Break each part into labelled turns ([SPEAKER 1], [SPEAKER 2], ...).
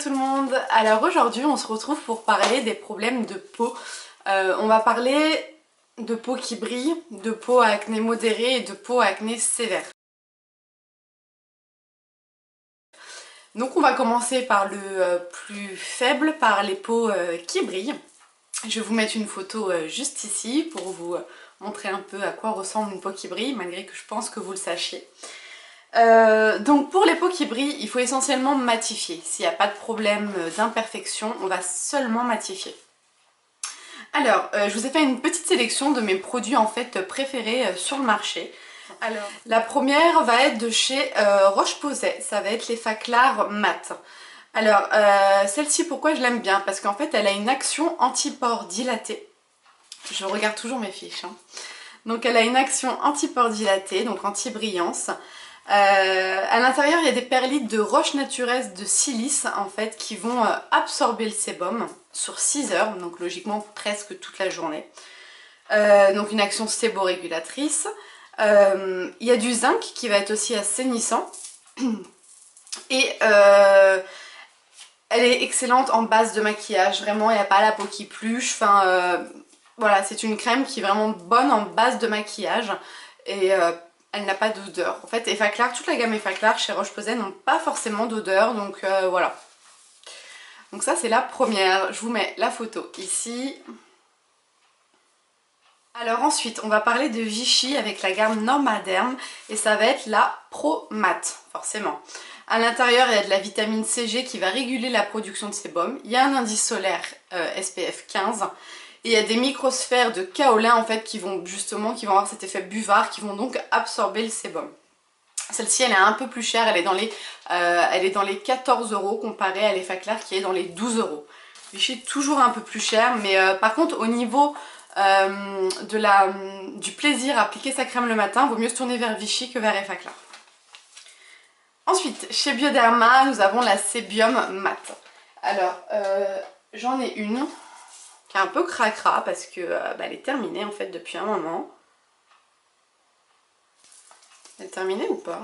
[SPEAKER 1] tout le monde. Alors aujourd'hui on se retrouve pour parler des problèmes de peau. On va parler de peau qui brille, de peau à acné modéré et de peau à acné sévère. Donc on va commencer par le plus faible, par les peaux qui brillent. Je vais vous mettre une photo juste ici pour vous montrer un peu à quoi ressemble une peau qui brille, malgré que je pense que vous le sachiez. Donc pour les peaux qui brillent, il faut essentiellement matifier. S'il n'y a pas de problème d'imperfection, on va seulement matifier. Alors, je vous ai fait une petite sélection de mes produits en fait préférés sur le marché. Alors, la première va être de chez Roche-Posay, ça va être les Faclar Mat. Alors, celle-ci, pourquoi je l'aime bien? Parce qu'en fait, elle a une action anti-pores dilatée. Je regarde toujours mes fiches. Hein. Donc, elle a une action anti-pores dilatée, donc anti-brillance. À l'intérieur, il y a des perlites de roche naturelle de silice en fait qui vont absorber le sébum sur 6 heures, donc logiquement presque toute la journée. Donc une action séborégulatrice. Il y a du zinc qui va être aussi assainissant. Et elle est excellente en base de maquillage, vraiment il n'y a pas la peau qui pluche. Enfin, voilà, c'est une crème qui est vraiment bonne en base de maquillage. Et elle n'a pas d'odeur. En fait, Effaclar, toute la gamme Effaclar chez Roche-Posay n'ont pas forcément d'odeur, donc voilà. Donc ça c'est la première. Je vous mets la photo ici. Alors ensuite, on va parler de Vichy avec la gamme Normaderm et ça va être la Pro Matte, forcément. À l'intérieur, il y a de la vitamine CG qui va réguler la production de sébum. Il y a un indice solaire SPF 15. Et il y a des microsphères de kaolin en fait qui vont avoir cet effet buvard, qui vont donc absorber le sébum. Celle-ci elle est un peu plus chère, elle est dans les 14 € comparée à l'Effaclar qui est dans les 12 €. Vichy est toujours un peu plus cher, mais par contre au niveau du plaisir à appliquer sa crème le matin, il vaut mieux se tourner vers Vichy que vers Effaclar. Ensuite, chez Bioderma, nous avons la Sébium Matte. Alors, j'en ai une qui est un peu cracra parce que elle est terminée en fait depuis un moment. Elle est terminée ou pas?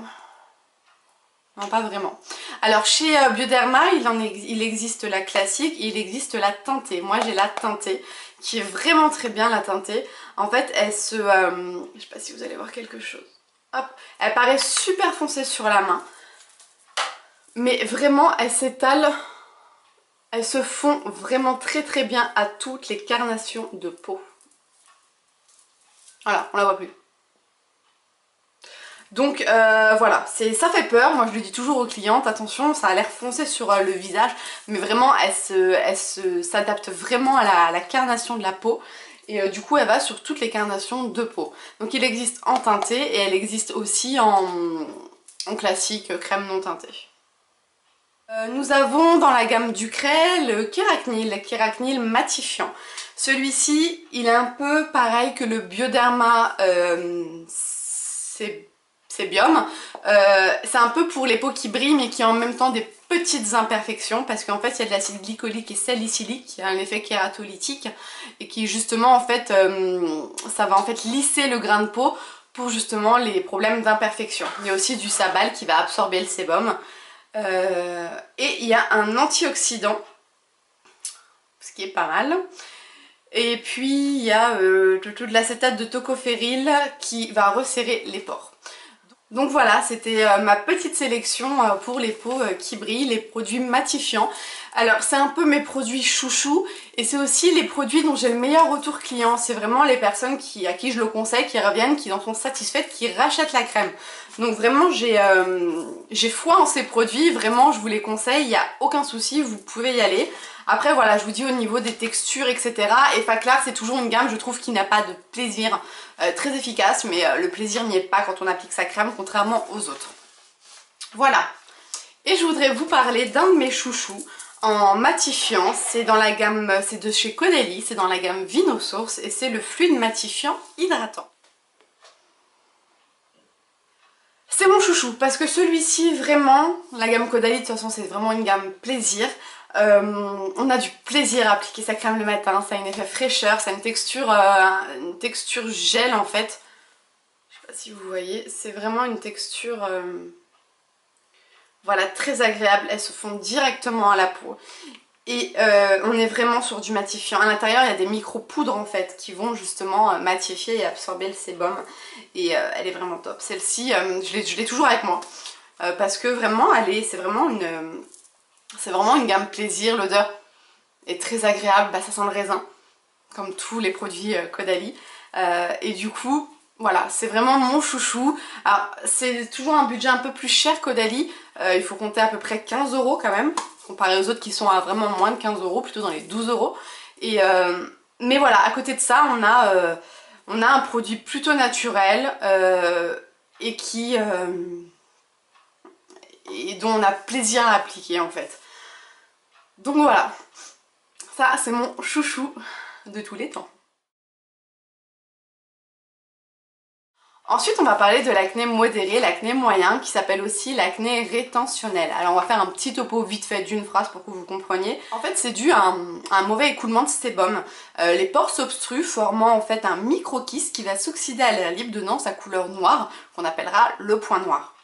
[SPEAKER 1] Non, pas vraiment. Alors chez Bioderma, il existe la classique et il existe la teintée. Moi j'ai la teintée qui est vraiment très bien, la teintée. En fait elle se... je sais pas si vous allez voir quelque chose. Hop, elle paraît super foncée sur la main. Mais vraiment elle s'étale... Elle se fond vraiment très très bien à toutes les carnations de peau. Voilà, on la voit plus. Donc voilà, ça fait peur, moi je le dis toujours aux clientes, attention, ça a l'air foncé sur le visage, mais vraiment elle s'adapte vraiment à la carnation de la peau. Et du coup elle va sur toutes les carnations de peau. Donc il existe en teintée et elle existe aussi en classique crème non teintée. Nous avons dans la gamme Ducray le Kéracnil matifiant. Celui-ci, il est un peu pareil que le Bioderma Sébium. C'est un peu pour les peaux qui brillent mais qui ont en même temps des petites imperfections parce qu'en fait il y a de l'acide glycolique et salicylique qui a un effet kératolytique et qui justement en fait ça va en fait lisser le grain de peau pour justement les problèmes d'imperfection. Il y a aussi du sabal qui va absorber le sébum. Et il y a un antioxydant, ce qui est pas mal. Et puis il y a de l'acétate de tocopherol qui va resserrer les pores. Donc voilà, c'était ma petite sélection pour les peaux qui brillent, les produits matifiants. Alors c'est un peu mes produits chouchous et c'est aussi les produits dont j'ai le meilleur retour client. C'est vraiment les personnes à qui je le conseille, qui reviennent, qui en sont satisfaites, qui rachètent la crème. Donc vraiment j'ai foi en ces produits, vraiment je vous les conseille, il n'y a aucun souci, vous pouvez y aller. Après voilà, je vous dis au niveau des textures etc. Effaclar c'est toujours une gamme je trouve qui n'a pas de plaisir très efficace, mais le plaisir n'y est pas quand on applique sa crème contrairement aux autres. Voilà. Et je voudrais vous parler d'un de mes chouchous en matifiant, c'est dans la gamme, c'est de chez Caudalie, c'est dans la gamme Vinosource et c'est le fluide matifiant hydratant. C'est mon chouchou parce que celui-ci vraiment, la gamme Caudalie de toute façon c'est vraiment une gamme plaisir. On a du plaisir à appliquer sa crème le matin, ça a un effet fraîcheur, ça a une texture gel en fait. Je sais pas si vous voyez, c'est vraiment une texture Voilà, très agréables, elles se font directement à la peau. Et on est vraiment sur du matifiant. À l'intérieur, il y a des micro-poudres en fait qui vont justement matifier et absorber le sébum. Et elle est vraiment top. Celle-ci, je l'ai toujours avec moi. Parce que vraiment, c'est vraiment une gamme plaisir. L'odeur est très agréable. Bah, ça sent le raisin, comme tous les produits Caudalie. Et du coup, voilà, c'est vraiment mon chouchou. Alors, c'est toujours un budget un peu plus cher Caudalie. Il faut compter à peu près 15 € quand même, comparé aux autres qui sont à vraiment moins de 15 €, plutôt dans les 12 €. Et, mais voilà, à côté de ça, on a un produit plutôt naturel et et dont on a plaisir à appliquer en fait. Donc voilà, ça c'est mon chouchou de tous les temps. Ensuite, on va parler de l'acné modéré, l'acné moyen, qui s'appelle aussi l'acné rétentionnel. Alors, on va faire un petit topo vite fait d'une phrase pour que vous compreniez. En fait, c'est dû à un mauvais écoulement de sébum. Les pores s'obstruent, formant en fait un microkyste qui va s'oxyder à l'air libre, donnant sa couleur noire, qu'on appellera le point noir.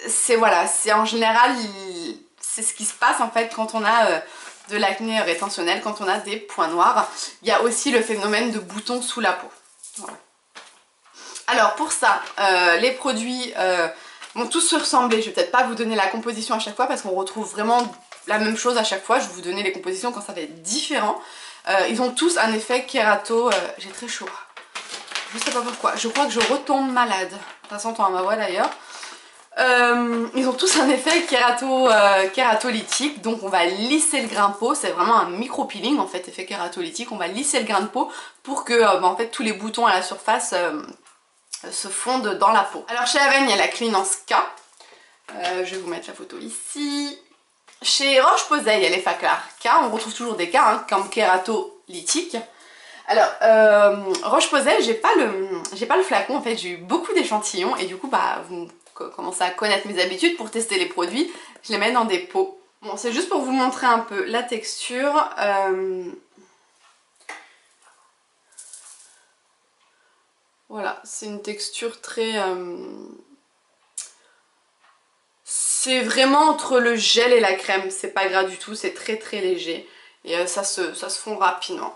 [SPEAKER 1] C'est en général, c'est ce qui se passe en fait quand on a de l'acné rétentionnel, quand on a des points noirs. Il y a aussi le phénomène de boutons sous la peau. Voilà. Alors pour ça, les produits vont tous se ressembler. Je vais peut-être pas vous donner la composition à chaque fois parce qu'on retrouve vraiment la même chose à chaque fois. Je vais vous donner les compositions quand ça va être différent. Ils ont tous un effet kérato... j'ai très chaud. Je sais pas pourquoi. Je crois que je retombe malade. Ça s'entend à ma voix d'ailleurs. Ils ont tous un effet kératolytique, donc on va lisser le grain de peau, c'est vraiment un micro-peeling en fait, effet kératolytique, on va lisser le grain de peau pour que en fait, tous les boutons à la surface se fondent dans la peau. Alors chez Avène, il y a la Cleanance K, je vais vous mettre la photo ici. Chez Roche-Posay, il y a les Faclar K, on retrouve toujours des K hein, comme kératolytique. Alors, Roche-Posay, j'ai pas le flacon en fait, j'ai eu beaucoup d'échantillons et du coup, bah, vous commencez à connaître mes habitudes pour tester les produits, je les mets dans des pots. Bon, c'est juste pour vous montrer un peu la texture. Voilà, c'est une texture très... C'est vraiment entre le gel et la crème, c'est pas gras du tout, c'est très très léger et ça se fond rapidement.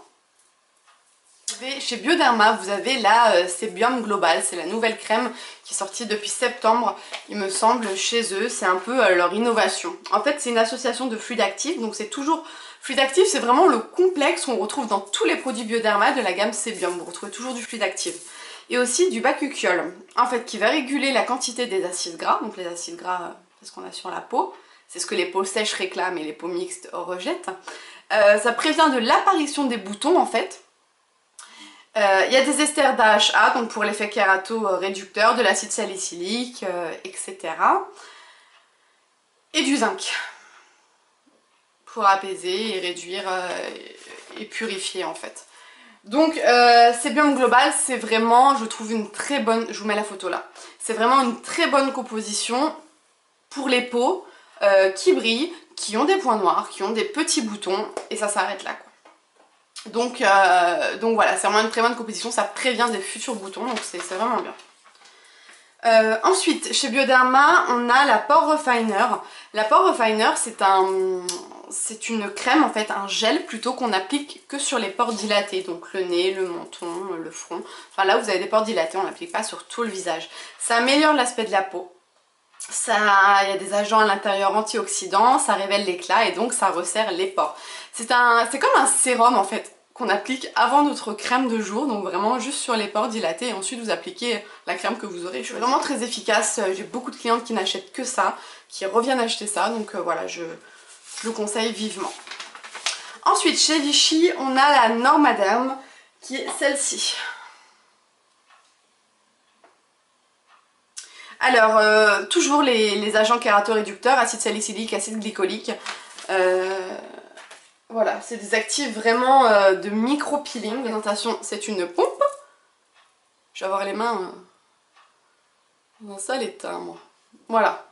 [SPEAKER 1] Chez Bioderma, vous avez la Sébium Global, c'est la nouvelle crème qui est sortie depuis septembre, il me semble, chez eux. C'est un peu leur innovation. En fait, c'est une association de fluides actifs, donc c'est toujours... Fluide actif, c'est vraiment le complexe qu'on retrouve dans tous les produits Bioderma de la gamme Sébium. Vous retrouvez toujours du fluide actif. Et aussi du bacuchiol, en fait, qui va réguler la quantité des acides gras. Donc les acides gras, c'est ce qu'on a sur la peau. C'est ce que les peaux sèches réclament et les peaux mixtes rejettent. Ça prévient de l'apparition des boutons, en fait. Il y a des esters d'AHA, donc pour l'effet kérato-réducteur, de l'acide salicylique, etc. Et du zinc, pour apaiser et réduire et purifier en fait. Donc Sébium Global, c'est vraiment, je trouve une très bonne, je vous mets la photo là, c'est vraiment une très bonne composition pour les peaux qui brillent, qui ont des points noirs, qui ont des petits boutons, et ça s'arrête là quoi. Donc voilà, c'est vraiment une très bonne composition, ça prévient des futurs boutons, donc c'est vraiment bien. Ensuite, chez Bioderma, on a la Pore Refiner. La Pore Refiner, c'est une crème, en fait, un gel plutôt qu'on applique que sur les pores dilatés, donc le nez, le menton, le front. Enfin là où vous avez des pores dilatés, on n'applique pas sur tout le visage. Ça améliore l'aspect de la peau. Il y a des agents à l'intérieur antioxydants, ça révèle l'éclat et donc ça resserre les pores. C'est comme un sérum en fait qu'on applique avant notre crème de jour, donc vraiment juste sur les pores dilatés et ensuite vous appliquez la crème que vous aurez choisie. C'est vraiment très efficace, j'ai beaucoup de clientes qui n'achètent que ça, qui reviennent acheter ça, donc voilà, je le conseille vivement. Ensuite chez Vichy, on a la Normaderm qui est celle-ci. Alors, toujours les agents kératoréducteurs, acide salicylique, acide glycolique. Voilà, c'est des actifs vraiment de micro-peeling. La présentation, c'est une pompe. Je vais avoir les mains dans un sale état, moi. Voilà.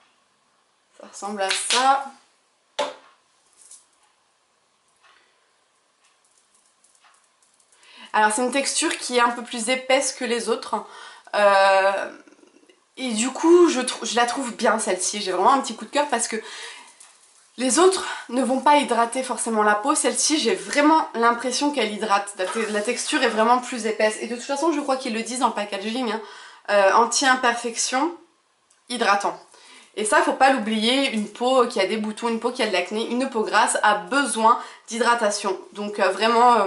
[SPEAKER 1] Ça ressemble à ça. Alors, c'est une texture qui est un peu plus épaisse que les autres. Et du coup, je la trouve bien celle-ci. J'ai vraiment un petit coup de cœur parce que les autres ne vont pas hydrater forcément la peau. Celle-ci, j'ai vraiment l'impression qu'elle hydrate. La texture est vraiment plus épaisse. Et de toute façon, je crois qu'ils le disent dans le packaging, hein, anti-imperfection, hydratant. Et ça, faut pas l'oublier, une peau qui a des boutons, une peau qui a de l'acné, une peau grasse a besoin d'hydratation. Donc vraiment,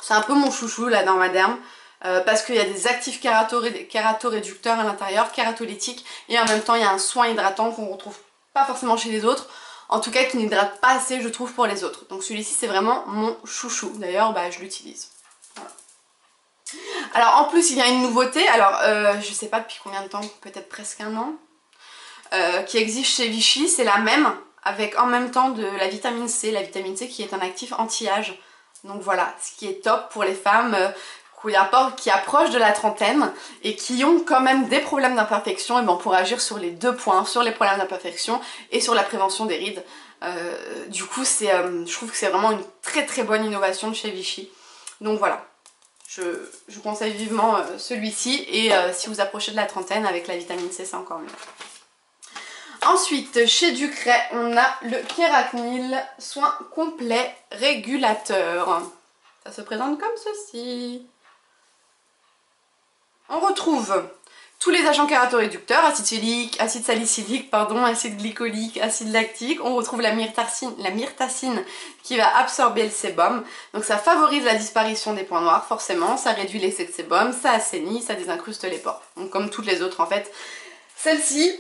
[SPEAKER 1] c'est un peu mon chouchou là dans ma derme. Parce qu'il y a des actifs kératoréducteurs à l'intérieur, kératolytiques, et en même temps il y a un soin hydratant qu'on retrouve pas forcément chez les autres, en tout cas qui n'hydrate pas assez je trouve pour les autres. Donc celui-ci c'est vraiment mon chouchou, d'ailleurs bah, je l'utilise. Voilà. Alors en plus il y a une nouveauté, alors je sais pas depuis combien de temps, peut-être presque un an, qui existe chez Vichy, c'est la même, avec en même temps de la vitamine C qui est un actif anti-âge. Donc voilà, ce qui est top pour les femmes qui approchent de la trentaine et qui ont quand même des problèmes d'imperfection, et ben on pourra agir sur les deux points, sur les problèmes d'imperfection et sur la prévention des rides. Du coup je trouve que c'est vraiment une très bonne innovation de chez Vichy. Donc voilà, je conseille vivement celui-ci, et si vous approchez de la trentaine avec la vitamine C c'est encore mieux. Ensuite, chez Ducray, on a le Kéracnil soin complet régulateur. Ça se présente comme ceci. On retrouve tous les agents kératoréducteurs, acide salicylique, acide glycolique, acide lactique. On retrouve la myrtacine qui va absorber le sébum. Donc ça favorise la disparition des points noirs, forcément. Ça réduit l'excès de sébum, ça assainit, ça désincruste les pores. Donc comme toutes les autres en fait. Celle-ci,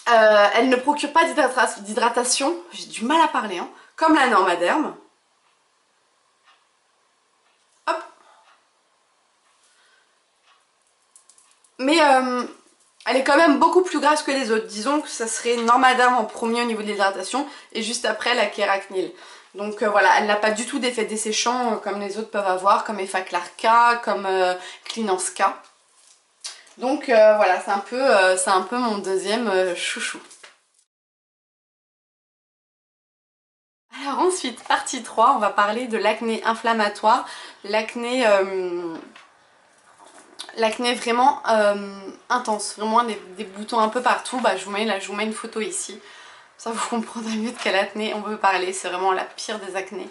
[SPEAKER 1] elle ne procure pas d'hydratation, j'ai du mal à parler, hein, comme la Normaderm. Hop. Mais elle est quand même beaucoup plus grasse que les autres. Disons que ça serait Normaderm en premier au niveau de l'hydratation et juste après la Kéracnil. Donc voilà, elle n'a pas du tout d'effet desséchant comme les autres peuvent avoir, comme Effaclar-K, comme Cleanance K. Donc voilà, c'est un peu mon deuxième chouchou. Alors ensuite, partie 3, on va parler de l'acné inflammatoire, l'acné vraiment intense, vraiment des boutons un peu partout. Bah, je vous mets une photo ici, ça vous comprendrez mieux de quelle acné on veut parler, c'est vraiment la pire des acnés.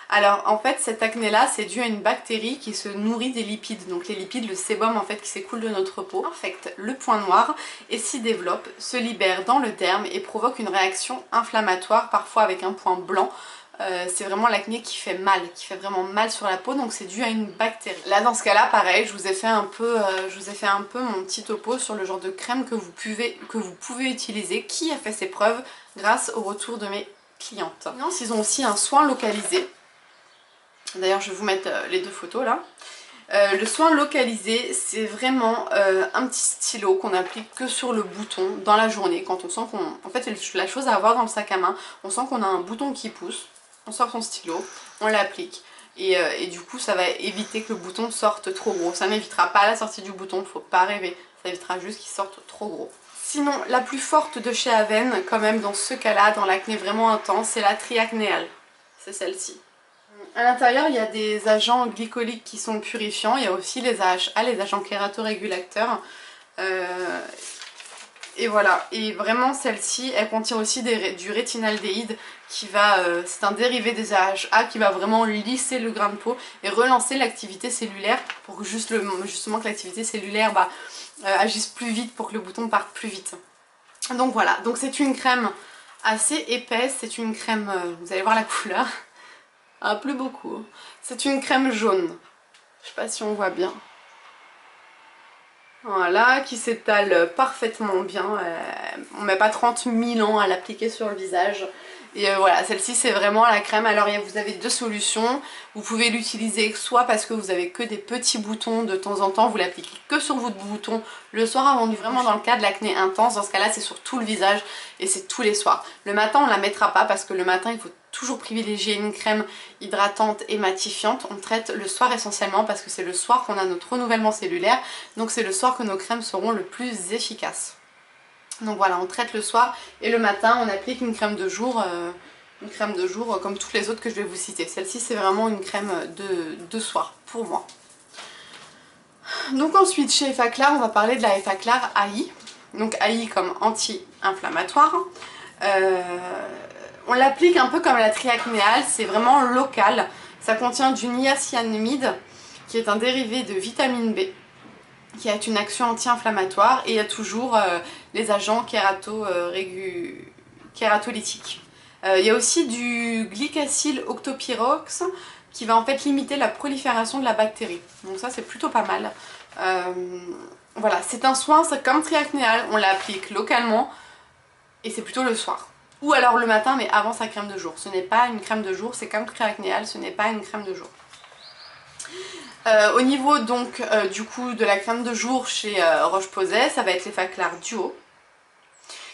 [SPEAKER 1] Alors en fait cette acné là c'est dû à une bactérie qui se nourrit des lipides, donc les lipides, le sébum en fait qui s'écoule de notre peau, infecte le point noir et s'y développe, se libère dans le derme et provoque une réaction inflammatoire, parfois avec un point blanc. C'est vraiment l'acné qui fait mal, qui fait vraiment mal sur la peau, donc c'est dû à une bactérie. Là dans ce cas là pareil, je vous ai fait un peu mon petit topo sur le genre de crème que vous pouvez utiliser, qui a fait ses preuves grâce au retour de mes clientes. Sinon, ils ont aussi un soin localisé. D'ailleurs je vais vous mettre les deux photos là. Le soin localisé c'est vraiment un petit stylo qu'on applique que sur le bouton dans la journée quand on sent qu'on... En fait c'est la chose à avoir dans le sac à main, on sent qu'on a un bouton qui pousse, on sort son stylo, on l'applique et du coup ça va éviter que le bouton sorte trop gros. Ça n'évitera pas la sortie du bouton, faut pas rêver, ça évitera juste qu'il sorte trop gros. Sinon la plus forte de chez Aven quand même dans ce cas là, dans l'acné vraiment intense, c'est la Triacnéal, c'est celle-ci. À l'intérieur, il y a des agents glycoliques qui sont purifiants. Il y a aussi les AHA, les agents kératorégulateurs. Et voilà. Et vraiment, celle-ci, elle contient aussi du rétinaldéhyde qui va... c'est un dérivé des AHA qui va vraiment lisser le grain de peau et relancer l'activité cellulaire pour que justement que l'activité cellulaire agisse plus vite, pour que le bouton parte plus vite. Donc voilà. Donc c'est une crème assez épaisse. C'est une crème... vous allez voir la couleur. Ah, plus beaucoup. C'est une crème jaune. Je sais pas si on voit bien. Voilà, qui s'étale parfaitement bien. On met pas 30 000 ans à l'appliquer sur le visage. Et voilà, celle-ci c'est vraiment la crème. Alors vous avez deux solutions. Vous pouvez l'utiliser soit parce que vous avez que des petits boutons de temps en temps, vous l'appliquez que sur votre bouton le soir avant de vraiment dans le cas de l'acné intense. Dans ce cas-là, c'est sur tout le visage et c'est tous les soirs. Le matin, on la mettra pas parce que le matin, il faut toujours privilégier une crème hydratante et matifiante. On traite le soir essentiellement parce que c'est le soir qu'on a notre renouvellement cellulaire. Donc c'est le soir que nos crèmes seront le plus efficaces. Donc voilà, on traite le soir et le matin on applique une crème de jour comme toutes les autres que je vais vous citer. Celle-ci c'est vraiment une crème de soir pour moi. Donc ensuite chez Effaclar, on va parler de la Effaclar AI. Donc AI comme anti-inflammatoire. On l'applique un peu comme la triacnéale, c'est vraiment local. Ça contient du niacinamide qui est un dérivé de vitamine B qui a une action anti-inflammatoire, et il y a toujours les agents kératolytiques. Il y a aussi du glycacyle octopyrox qui va en fait limiter la prolifération de la bactérie. Donc ça c'est plutôt pas mal. Voilà, c'est un soin, c'est comme triacnéal, on l'applique localement et c'est plutôt le soir. Ou alors le matin mais avant sa crème de jour. Ce n'est pas une crème de jour, c'est comme triacnéal, ce n'est pas une crème de jour. Au niveau donc du coup de la crème de jour chez Roche-Posay, ça va être l'Effaclar Duo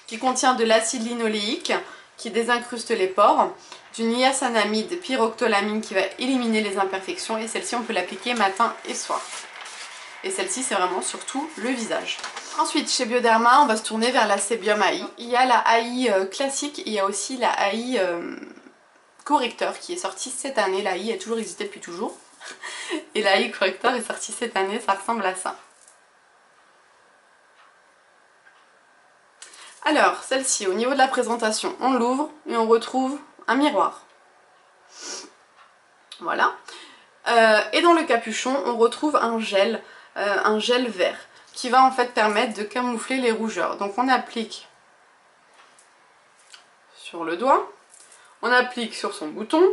[SPEAKER 1] qui contient de l'acide linoléique qui désincruste les pores, du niacinamide pyroxylamine qui va éliminer les imperfections, et celle-ci on peut l'appliquer matin et soir. Et celle-ci c'est vraiment surtout le visage. Ensuite chez Bioderma on va se tourner vers la Sébium AI. Il y a la AI classique, il y a aussi la AI correcteur qui est sortie cette année. La AI a toujours existé depuis toujours. Et la AI correcteur est sortie cette année, ça ressemble à ça. Alors, celle-ci, au niveau de la présentation, on l'ouvre et on retrouve un miroir. Voilà. Et dans le capuchon, on retrouve un gel vert qui va en fait permettre de camoufler les rougeurs. Donc on applique sur le doigt, on applique sur son bouton.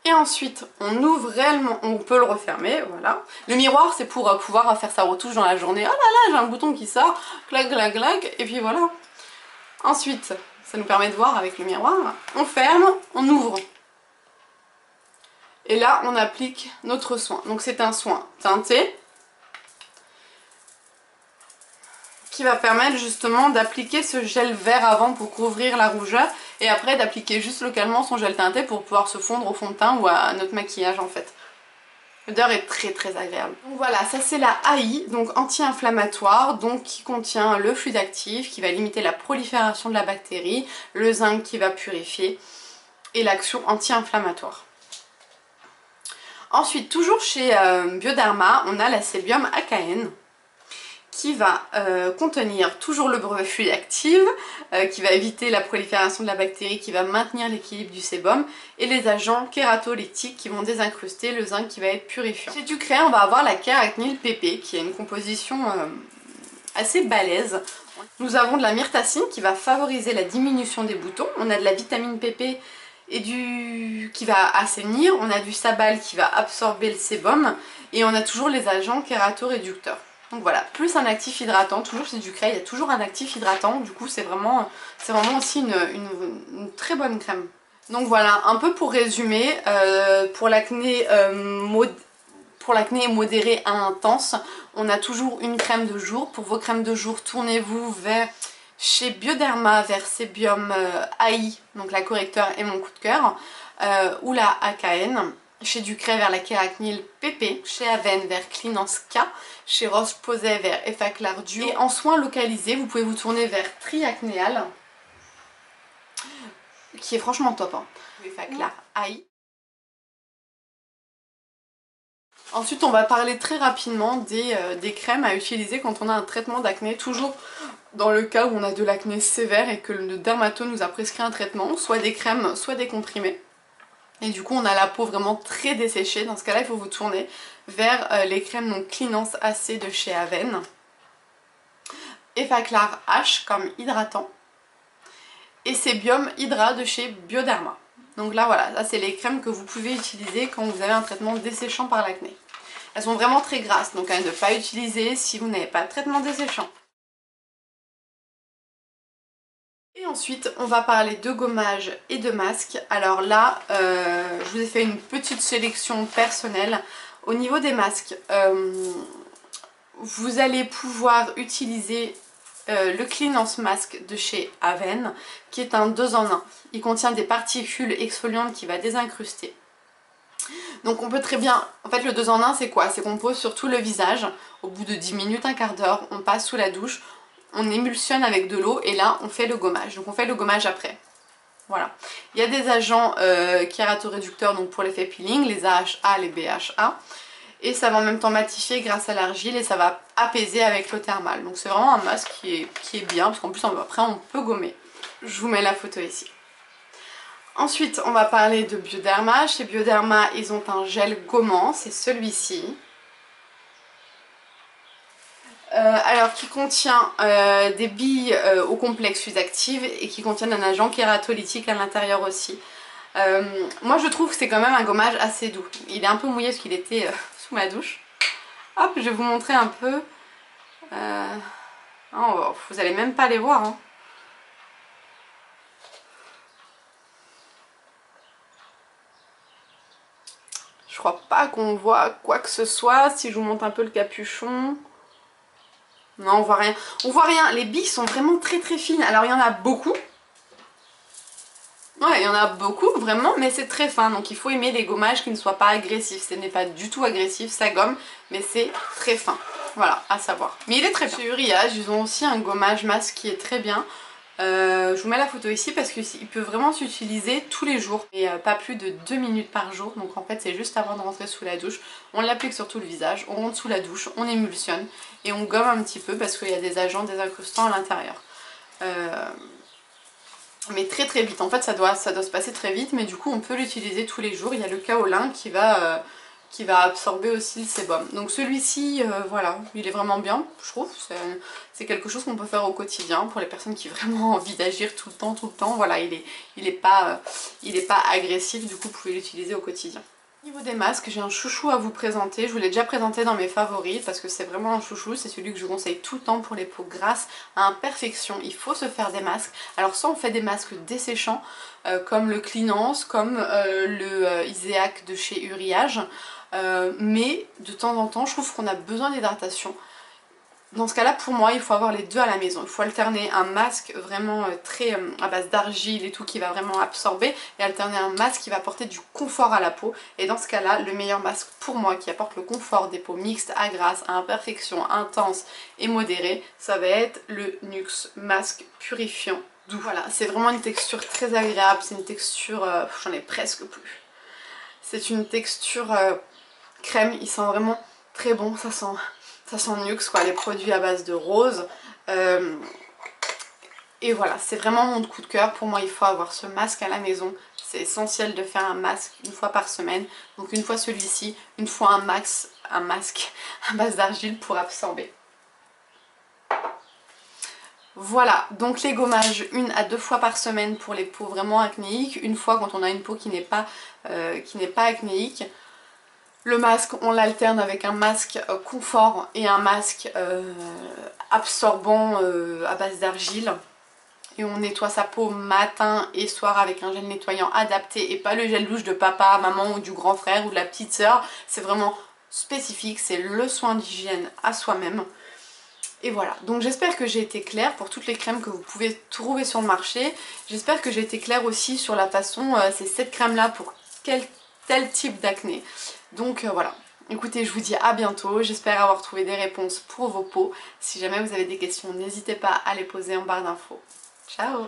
[SPEAKER 1] Et ensuite, on ouvre réellement, on peut le refermer, voilà. Le miroir, c'est pour pouvoir faire sa retouche dans la journée. Oh là là, j'ai un bouton qui sort, clac, clac, clac, et puis voilà. Ensuite, ça nous permet de voir avec le miroir. On ferme, on ouvre. Et là, on applique notre soin. Donc c'est un soin teinté qui va permettre justement d'appliquer ce gel vert avant pour couvrir la rougeur, et après d'appliquer juste localement son gel teinté pour pouvoir se fondre au fond de teint ou à notre maquillage en fait. L'odeur est très très agréable. Donc voilà, ça c'est la AI, donc anti-inflammatoire, donc qui contient le fluide actif qui va limiter la prolifération de la bactérie, le zinc qui va purifier et l'action anti-inflammatoire. Ensuite, toujours chez Bioderma, on a la Sébium AKN qui va contenir toujours le brevet fluide actif, qui va éviter la prolifération de la bactérie, qui va maintenir l'équilibre du sébum, et les agents kératolytiques qui vont désincruster le zinc qui va être purifiant. Chez Ducray, on va avoir la Kéracnil PP qui a une composition assez balèze. Nous avons de la myrtacine qui va favoriser la diminution des boutons, on a de la vitamine PP et qui va assainir, on a du sabal qui va absorber le sébum, et on a toujours les agents kératoréducteurs. Donc voilà, plus un actif hydratant, toujours chez Ducray, il y a toujours un actif hydratant, du coup c'est vraiment aussi une très bonne crème. Donc voilà, un peu pour résumer, pour l'acné modérée à intense, on a toujours une crème de jour. Pour vos crèmes de jour, tournez-vous vers chez Bioderma, vers Sébium AI, donc la correcteur est mon coup de cœur, ou la AKN. Chez Ducray vers la Kéracnil PP, chez Aven vers Cleanance K, chez Roche-Posay vers Effaclar Duo. Et en soins localisés, vous pouvez vous tourner vers Triacnéal, qui est franchement top, hein. Effaclar AI. Ensuite, on va parler très rapidement des crèmes à utiliser quand on a un traitement d'acné, toujours dans le cas où on a de l'acné sévère et que le dermato nous a prescrit un traitement, soit des crèmes, soit des comprimés. Et du coup on a la peau vraiment très desséchée. Dans ce cas là il faut vous tourner vers les crèmes donc Cleanance AC de chez Aven, Effaclar H comme hydratant, et Sébium Hydra de chez Bioderma. Donc là voilà, là c'est les crèmes que vous pouvez utiliser quand vous avez un traitement desséchant par l'acné. Elles sont vraiment très grasses, donc à ne pas utiliser si vous n'avez pas de traitement desséchant. Et ensuite on va parler de gommage et de masques. Alors là je vous ai fait une petite sélection personnelle. Au niveau des masques, vous allez pouvoir utiliser le Cleanance Mask de chez Aven, qui est un 2 en 1. Il contient des particules exfoliantes qui va désincruster. Donc on peut très bien, en fait le 2 en 1 c'est quoi? C'est qu'on pose sur tout le visage, au bout de 10 minutes, un quart d'heure, on passe sous la douche, on émulsionne avec de l'eau et là on fait le gommage. Donc on fait le gommage après. Voilà. Il y a des agents kératoréducteurs donc pour l'effet peeling, les AHA, les BHA. Et ça va en même temps matifier grâce à l'argile et ça va apaiser avec l'eau thermale. Donc c'est vraiment un masque qui est bien parce qu'en plus après on peut gommer. Je vous mets la photo ici. Ensuite on va parler de Bioderma. Chez Bioderma ils ont un gel gommant, c'est celui-ci. Alors qui contient des billes au complexe Fusactive et qui contiennent un agent kératolytique à l'intérieur aussi. Moi je trouve que c'est quand même un gommage assez doux. Il est un peu mouillé parce qu'il était sous ma douche. Hop, je vais vous montrer un peu. Oh, vous allez même pas les voir. Hein. Je crois pas qu'on voit quoi que ce soit. Si je vous montre un peu le capuchon. Non, on voit rien. On voit rien. Les billes sont vraiment très très fines. Alors il y en a beaucoup. Ouais, il y en a beaucoup vraiment, mais c'est très fin. Donc il faut aimer les gommages qui ne soient pas agressifs. Ce n'est pas du tout agressif, ça gomme, mais c'est très fin. Voilà, à savoir. Mais il est très bien. Chez Uriage, ils ont aussi un gommage masque qui est très bien. Je vous mets la photo ici parce qu'il peut vraiment s'utiliser tous les jours et pas plus de 2 minutes par jour. Donc en fait c'est juste avant de rentrer sous la douche, on l'applique sur tout le visage, on rentre sous la douche, on émulsionne et on gomme un petit peu parce qu'il y a des agents désincrustants à l'intérieur. Mais très très vite, en fait ça doit se passer très vite, mais du coup on peut l'utiliser tous les jours. Il y a le kaolin qui va absorber aussi le sébum. Donc celui-ci, voilà, il est vraiment bien, je trouve. C'est quelque chose qu'on peut faire au quotidien pour les personnes qui ont vraiment envie d'agir tout le temps. Voilà, il est pas agressif, du coup vous pouvez l'utiliser au quotidien. Au niveau des masques, j'ai un chouchou à vous présenter. Je vous l'ai déjà présenté dans mes favoris parce que c'est vraiment un chouchou. C'est celui que je vous conseille tout le temps pour les peaux grasses à imperfection. Il faut se faire des masques. Alors soit on fait des masques desséchants comme le Cleanance, comme le Iséac de chez Uriage. Mais de temps en temps, je trouve qu'on a besoin d'hydratation. Dans ce cas-là, pour moi, il faut avoir les deux à la maison. Il faut alterner un masque vraiment très à base d'argile et tout qui va vraiment absorber et alterner un masque qui va apporter du confort à la peau. Et dans ce cas-là, le meilleur masque pour moi qui apporte le confort des peaux mixtes, à grasse, à imperfection, intense et modérée, ça va être le Nuxe Masque Purifiant Doux. Voilà, c'est vraiment une texture très agréable. C'est une texture, j'en ai presque plus. C'est une texture crème, il sent vraiment très bon, ça sent Nuxe quoi, les produits à base de rose. Et voilà, c'est vraiment mon coup de cœur. Pour moi, il faut avoir ce masque à la maison. C'est essentiel de faire un masque une fois par semaine. Donc une fois celui-ci, une fois un masque à base d'argile pour absorber. Voilà, donc les gommages 1 à 2 fois par semaine pour les peaux vraiment acnéiques. Une fois quand on a une peau qui n'est pas acnéique. Le masque, on l'alterne avec un masque confort et un masque absorbant à base d'argile. Et on nettoie sa peau matin et soir avec un gel nettoyant adapté et pas le gel douche de papa, maman ou du grand frère ou de la petite sœur. C'est vraiment spécifique, c'est le soin d'hygiène à soi-même. Et voilà, donc j'espère que j'ai été claire pour toutes les crèmes que vous pouvez trouver sur le marché. J'espère que j'ai été claire aussi sur la façon, c'est cette crème là pour tel type d'acné. Donc voilà, écoutez, je vous dis à bientôt, j'espère avoir trouvé des réponses pour vos peaux. Si jamais vous avez des questions, n'hésitez pas à les poser en barre d'infos. Ciao!